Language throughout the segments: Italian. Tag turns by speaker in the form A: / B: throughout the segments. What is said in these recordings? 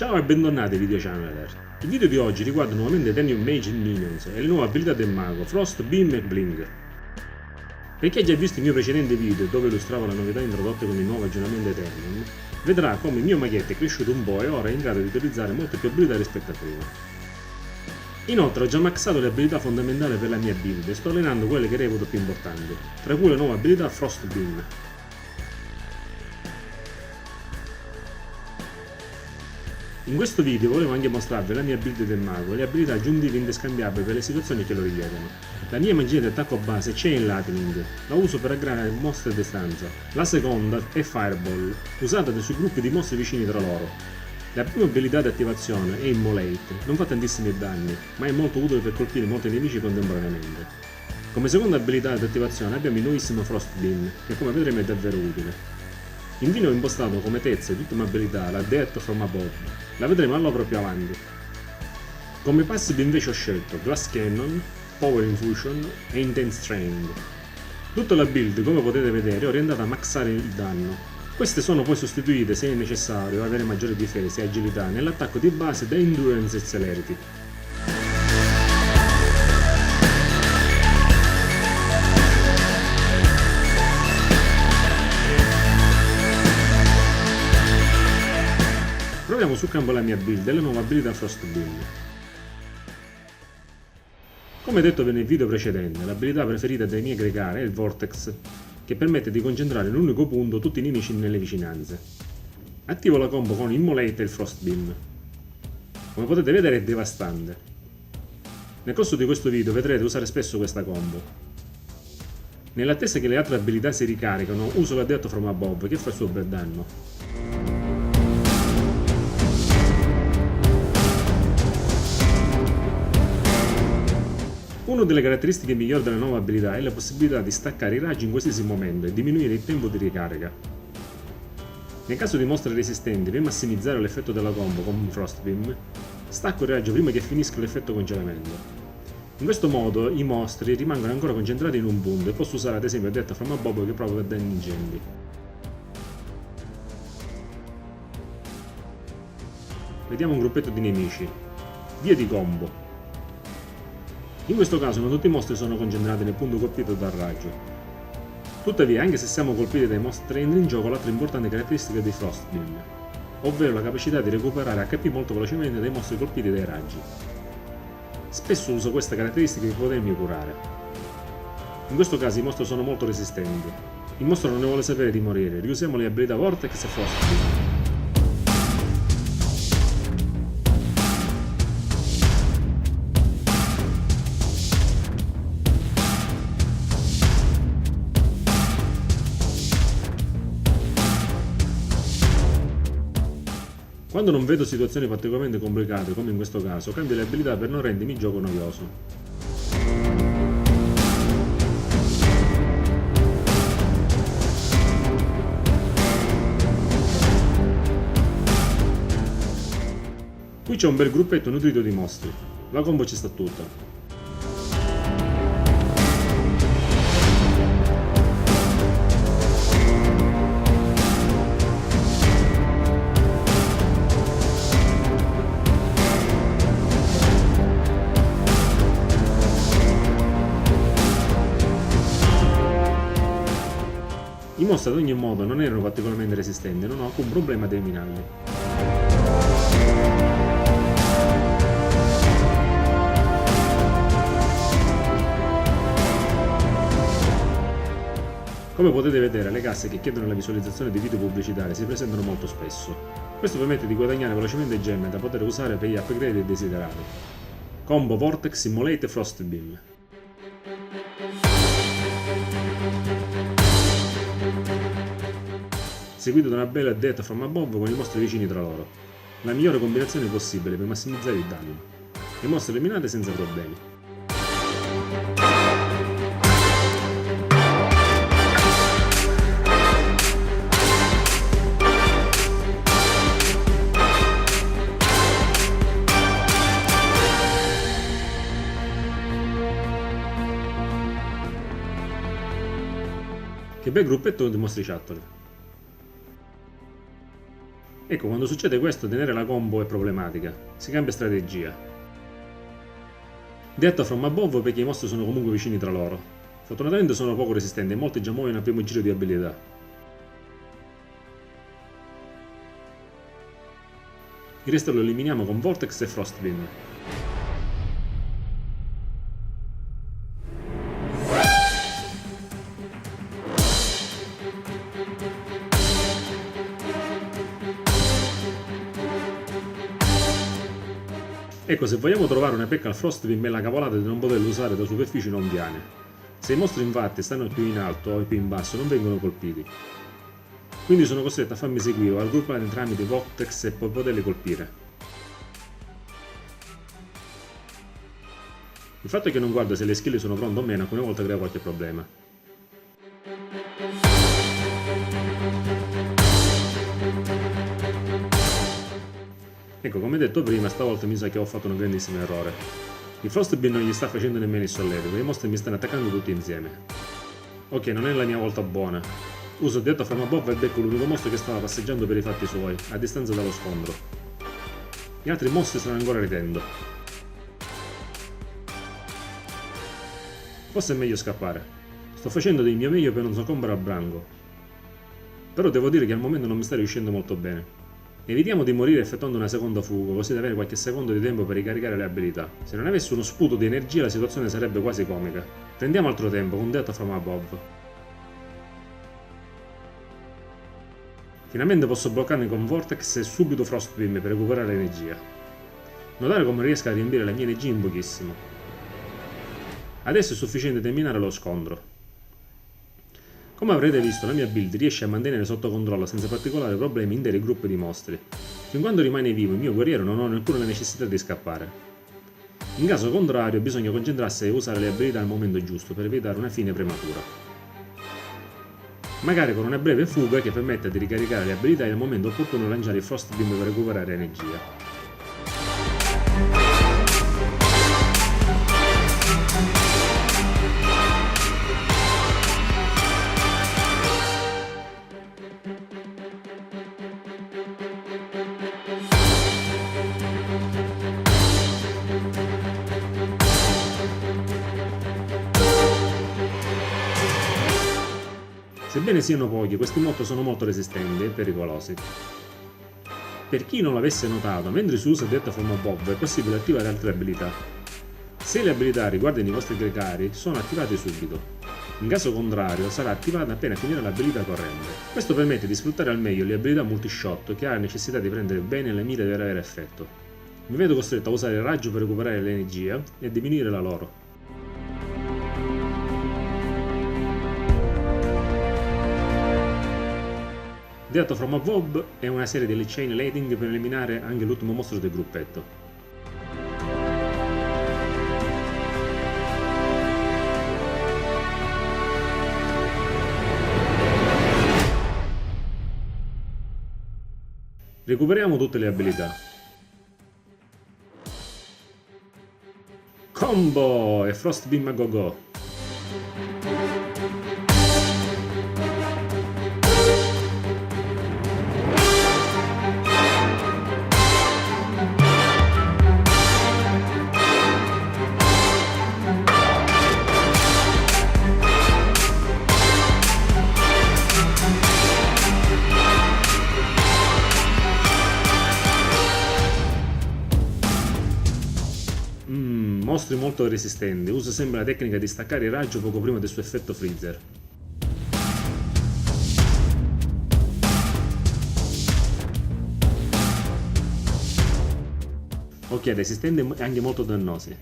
A: Ciao e bentornati video channeler. Il video di oggi riguarda nuovamente Eternium Mage in Minions e le nuove abilità del mago, Frost, Beam e Blink. Per chi ha già visto il mio precedente video dove illustravo le novità introdotte con il nuovo aggiornamento Eternium, vedrà come il mio maghetto è cresciuto un po' e ora è in grado di utilizzare molte più abilità rispetto a prima. Inoltre ho già maxato le abilità fondamentali per la mia build e sto allenando quelle che reputo più importanti, tra cui la nuova abilità Frost Beam. In questo video volevo anche mostrarvi la mia build del mago e le abilità aggiuntive interscambiabili per le situazioni che lo richiedono. La mia magia di attacco base c'è in Lightning, la uso per aggregare mostri a distanza. La seconda è Fireball, usata sui gruppi di mostri vicini tra loro. La prima abilità di attivazione è Immolate, non fa tantissimi danni, ma è molto utile per colpire molti nemici contemporaneamente. Come seconda abilità di attivazione abbiamo il nuovissimo Frost Beam, che come vedremo è davvero utile. Infine ho impostato come terza e ultima abilità la Death from Above, la vedremo all'opera più avanti. Come passive invece ho scelto Glass Cannon, Power Infusion e Intense Training. Tutta la build, come potete vedere, è orientata a maxare il danno. Queste sono poi sostituite, se è necessario avere maggiore difesa e agilità, nell'attacco di base da Endurance e Celerity. Proviamo sul campo la mia build e la nuova abilità Frost Beam. Come detto nel video precedente, l'abilità preferita dei miei gregari è il Vortex, che permette di concentrare in un unico punto tutti i nemici nelle vicinanze. Attivo la combo con Immolate e il Frost Beam. Come potete vedere è devastante. Nel corso di questo video vedrete usare spesso questa combo. Nell'attesa che le altre abilità si ricaricano, uso la Death from Above che fa il suo bel danno. Una delle caratteristiche migliori della nuova abilità è la possibilità di staccare i raggi in qualsiasi momento e diminuire il tempo di ricarica. Nel caso di mostre resistenti, per massimizzare l'effetto della combo con Frost Beam, stacco il raggio prima che finisca l'effetto congelamento. In questo modo i mostri rimangono ancora concentrati in un punto e posso usare ad esempio Death from Above che provoca danni ingenti. Vediamo un gruppetto di nemici. Via di combo. In questo caso non tutti i mostri sono concentrati nel punto colpito dal raggio. Tuttavia, anche se siamo colpiti dai mostri, entra in gioco l'altra importante caratteristica di Frost Beam, ovvero la capacità di recuperare HP molto velocemente dai mostri colpiti dai raggi. Spesso uso questa caratteristica per potermi curare. In questo caso i mostri sono molto resistenti. Il mostro non ne vuole sapere di morire, riusiamo le abilità Vortex e Frost Beam. Quando non vedo situazioni particolarmente complicate, come in questo caso, cambio le abilità per non rendermi il gioco noioso. Qui c'è un bel gruppetto nutrito di mostri. La combo ci sta tutta. I mostri ad ogni modo non erano particolarmente resistenti e non ho alcun problema ad eliminarli. Come potete vedere, le casse che chiedono la visualizzazione di video pubblicitari si presentano molto spesso. Questo permette di guadagnare velocemente gemme da poter usare per gli upgrade desiderati. Combo Vortex, Immolate e Frost Beam. Seguito da una bella Death from Above con i mostri vicini tra loro. La migliore combinazione possibile per massimizzare il danno. I mostri eliminati senza problemi. Che bel gruppetto di mostri chattel. Ecco, quando succede questo, tenere la combo è problematica, si cambia strategia. Detto from above perché i mostri sono comunque vicini tra loro. Fortunatamente sono poco resistenti e molti già muoiono al primo giro di abilità. Il resto lo eliminiamo con Vortex e Frostbeam. Ecco, se vogliamo trovare una pecca al Frostbeam è la cavolata di non poterlo usare da superfici non piane. Se i mostri infatti stanno più in alto o più in basso non vengono colpiti. Quindi sono costretto a farmi seguire o a raggruppare tramite Vortex e poi poterli colpire. Il fatto che non guardo se le skill sono pronte o meno alcune volte crea qualche problema. Ecco, come detto prima, stavolta mi sa che ho fatto un grandissimo errore. Il Frostbeam non gli sta facendo nemmeno il solletico, i mostri mi stanno attaccando tutti insieme. Ok, non è la mia volta buona. Uso Detto from above e becco l'unico mostro che stava passeggiando per i fatti suoi, a distanza dallo scontro. Gli altri mostri stanno ancora ridendo. Forse è meglio scappare. Sto facendo del mio meglio per non soccombere al branco. Però devo dire che al momento non mi sta riuscendo molto bene. Evitiamo di morire effettuando una seconda fuga, così da avere qualche secondo di tempo per ricaricare le abilità. Se non avessi uno sputo di energia la situazione sarebbe quasi comica. Prendiamo altro tempo con Detto from above. Finalmente posso bloccarmi con Vortex e subito Frostbeam per recuperare energia. Notare come riesco a riempire la mia energia in pochissimo. Adesso è sufficiente terminare lo scontro. Come avrete visto, la mia build riesce a mantenere sotto controllo senza particolari problemi interi gruppi di mostri. Fin quando rimane vivo il mio guerriero non ho neppure la necessità di scappare. In caso contrario bisogna concentrarsi e usare le abilità al momento giusto per evitare una fine prematura. Magari con una breve fuga che permetta di ricaricare le abilità e al momento opportuno lanciare il Frostbeam per recuperare energia. Sebbene siano pochi, questi mod sono molto resistenti e pericolosi. Per chi non l'avesse notato, mentre si usa Detto from above è possibile attivare altre abilità. Se le abilità riguardano i vostri gregari, sono attivate subito. In caso contrario, sarà attivata appena finirà l'abilità corrente. Questo permette di sfruttare al meglio le abilità multishot che ha la necessità di prendere bene le mire per avere effetto. Mi vedo costretto a usare il raggio per recuperare l'energia e diminuire la loro. Detto from above è una serie di chain lightning per eliminare anche l'ultimo mostro del gruppetto. Recuperiamo tutte le abilità. Combo e Frostbeam a go go. Mostri molto resistenti, usa sempre la tecnica di staccare il raggio poco prima del suo effetto freezer. Ok, resistenti e anche molto dannosi.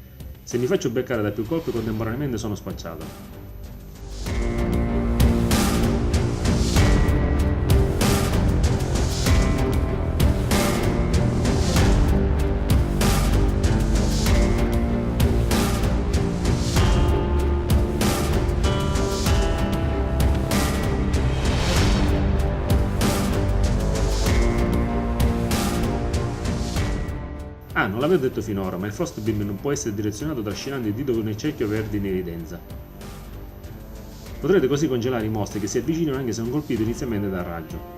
A: Se mi faccio beccare da più colpi contemporaneamente sono spacciato. Ah, non l'avevo detto finora, ma il Frostbeam non può essere direzionato trascinando il dito con il cerchio verde in evidenza. Potrete così congelare i mostri che si avvicinano anche se non colpiti inizialmente dal raggio.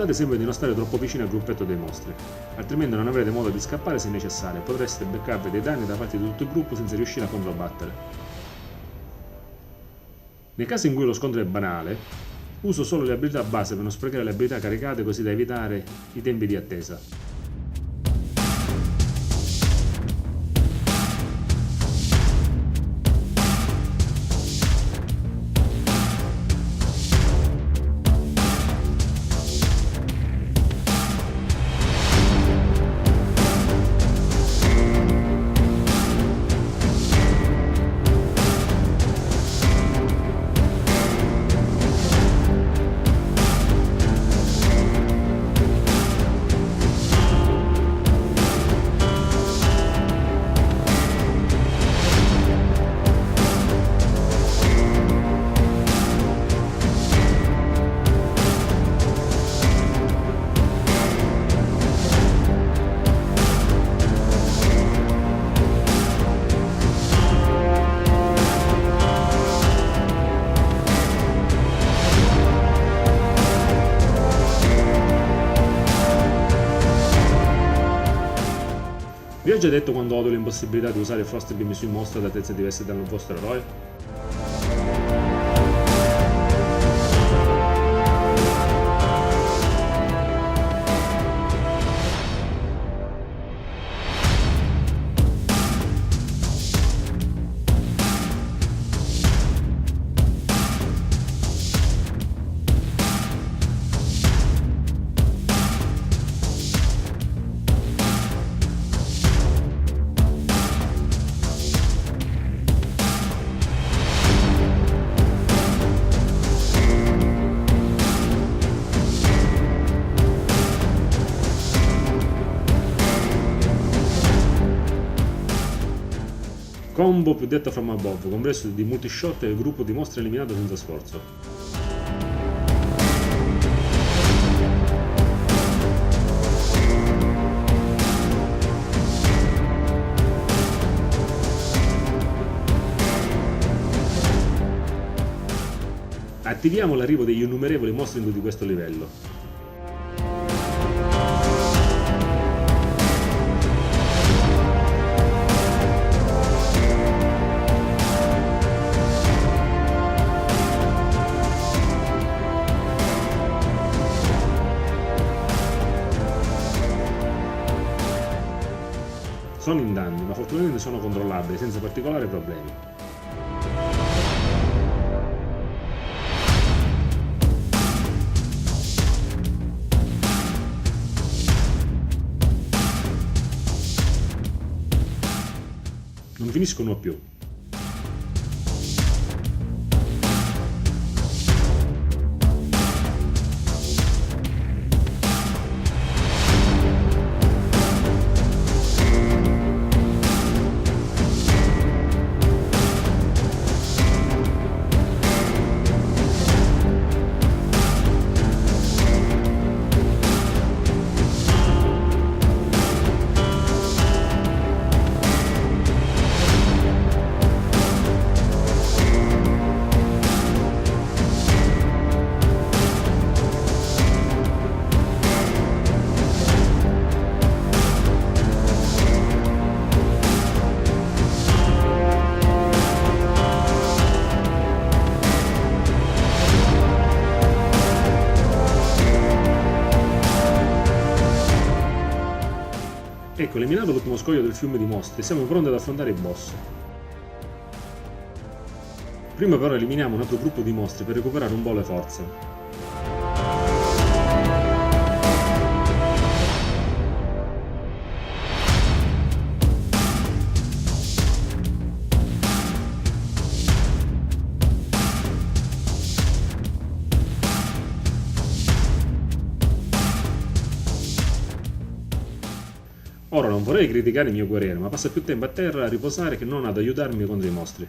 A: Valutate sempre di non stare troppo vicini al gruppetto dei mostri, altrimenti non avrete modo di scappare se necessario e potreste beccarvi dei danni da parte di tutto il gruppo senza riuscire a controbattere. Nei casi in cui lo scontro è banale, uso solo le abilità base per non sprecare le abilità caricate così da evitare i tempi di attesa. Vi ho già detto quando odio l'impossibilità di usare Frostbeam sui mostri ad altezze diverse dal vostro eroe? Combo più detto from above, compreso di multi-shot e il gruppo di mostri eliminato senza sforzo. Attiviamo l'arrivo degli innumerevoli mostri di questo livello. Sono in danni, ma fortunatamente sono controllabili senza particolari problemi. Non finiscono più. Ecco, eliminato l'ultimo scoglio del fiume di mostri, siamo pronti ad affrontare i boss. Prima però eliminiamo un altro gruppo di mostri per recuperare un po' le forze. Ora non vorrei criticare il mio guerriero, ma passa più tempo a terra a riposare che non ad aiutarmi contro i mostri.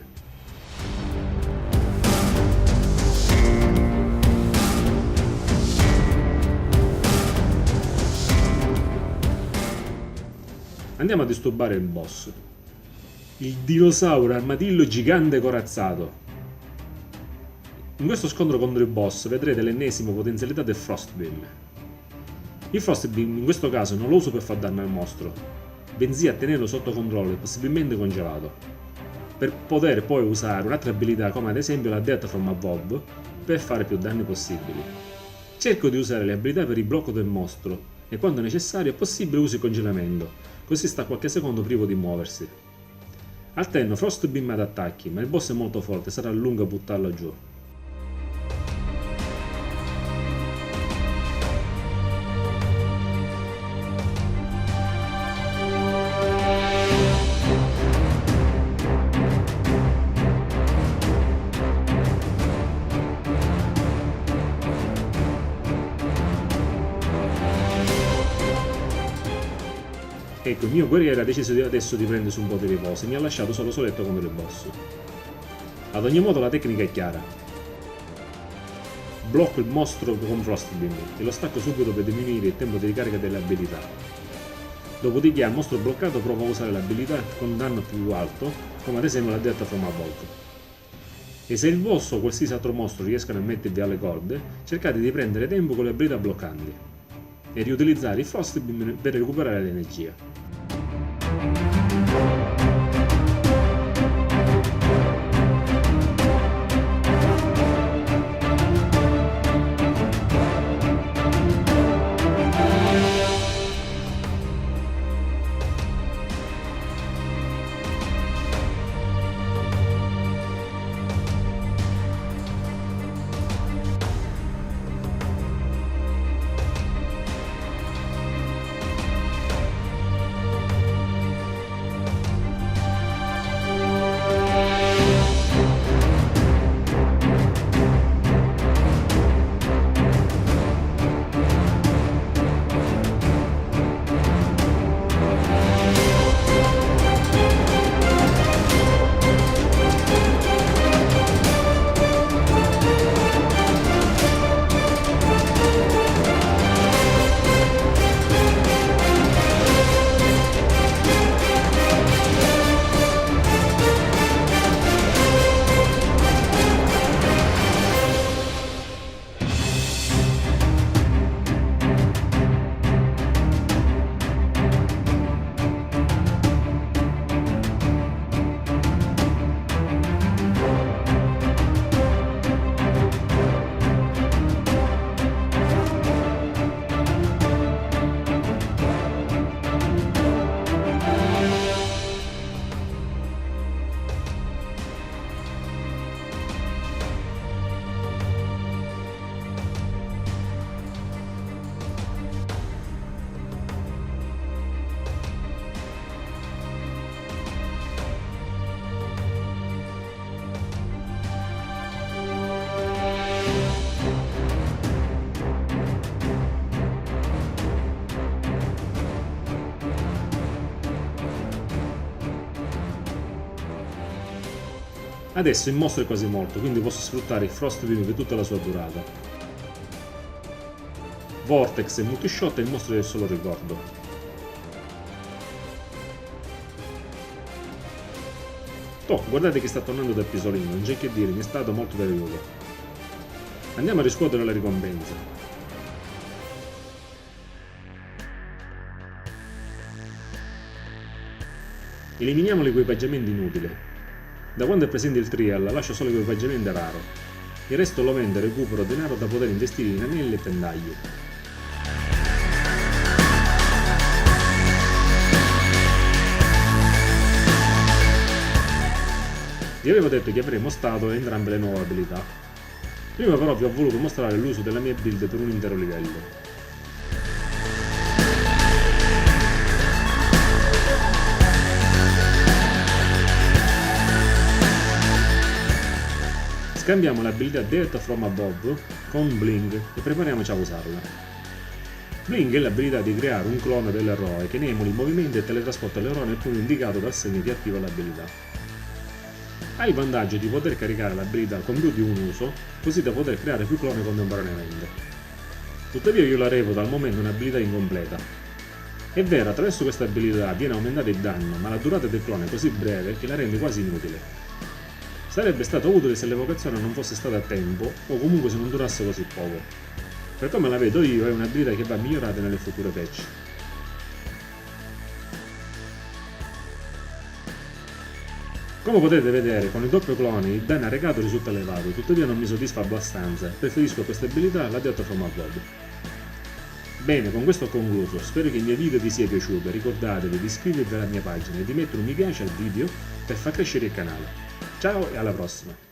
A: Andiamo a disturbare il boss. Il dinosauro armadillo gigante corazzato. In questo scontro contro il boss vedrete l'ennesima potenzialità del Frostbeam. Il Frostbeam in questo caso non lo uso per far danno al mostro, bensì a tenerlo sotto controllo e possibilmente congelato, per poter poi usare un'altra abilità come ad esempio la Death from Above per fare più danni possibili. Cerco di usare le abilità per il blocco del mostro e quando necessario è possibile uso il congelamento, così sta qualche secondo privo di muoversi. Alterno Frostbeam ad attacchi, ma il boss è molto forte, sarà lungo buttarlo giù. Ecco, il mio guerriero ha deciso adesso di prendersi un po' di riposo e mi ha lasciato soletto contro il boss. Ad ogni modo la tecnica è chiara. Blocco il mostro con Frostbeam e lo stacco subito per diminuire il tempo di ricarica delle abilità. Dopodiché al mostro bloccato provo a usare l'abilità con danno più alto, come ad esempio la Death from Above. E se il boss o qualsiasi altro mostro riescono a mettervi alle corde, cercate di prendere tempo con le abilità bloccanti e riutilizzare il Frostbeam per recuperare l'energia. Adesso il mostro è quasi morto, quindi posso sfruttare il Frostbeam per tutta la sua durata. Vortex e Multishot e il mostro del solo ricordo. Toh, guardate che sta tornando dal pisolino, non c'è che dire, mi è stato molto d'aiuto. Andiamo a riscuotere la ricompensa. Eliminiamo l'equipaggiamento inutile. Da quando è presente il trial lascio solo l'equipaggiamento raro. Il resto lo vendo e recupero denaro da poter investire in anelli e tendagli. Vi avevo detto che avrei mostrato entrambe le nuove abilità. Prima però vi ho voluto mostrare l'uso della mia build per un intero livello. Scambiamo l'abilità Death from Above con Bling e prepariamoci a usarla. Bling è l'abilità di creare un clone dell'eroe che ne emuli il movimento e teletrasporta l'eroe nel punto indicato dal segno che attiva l'abilità. Ha il vantaggio di poter caricare l'abilità con più di un uso, così da poter creare più cloni contemporaneamente. Tuttavia io la reputo al momento un'abilità incompleta. È vero, attraverso questa abilità viene aumentato il danno, ma la durata del clone è così breve che la rende quasi inutile. Sarebbe stato utile se l'evocazione non fosse stata a tempo o comunque se non durasse così poco. Per come la vedo io è un'abilità che va migliorata nelle future patch. Come potete vedere, con il doppio clone il danno arrecato risulta elevato, tuttavia non mi soddisfa abbastanza, preferisco questa abilità la Death from Above. Bene, con questo ho concluso, spero che il mio video vi sia piaciuto, ricordatevi di iscrivervi alla mia pagina e di mettere un mi piace al video per far crescere il canale. Ciao e alla prossima!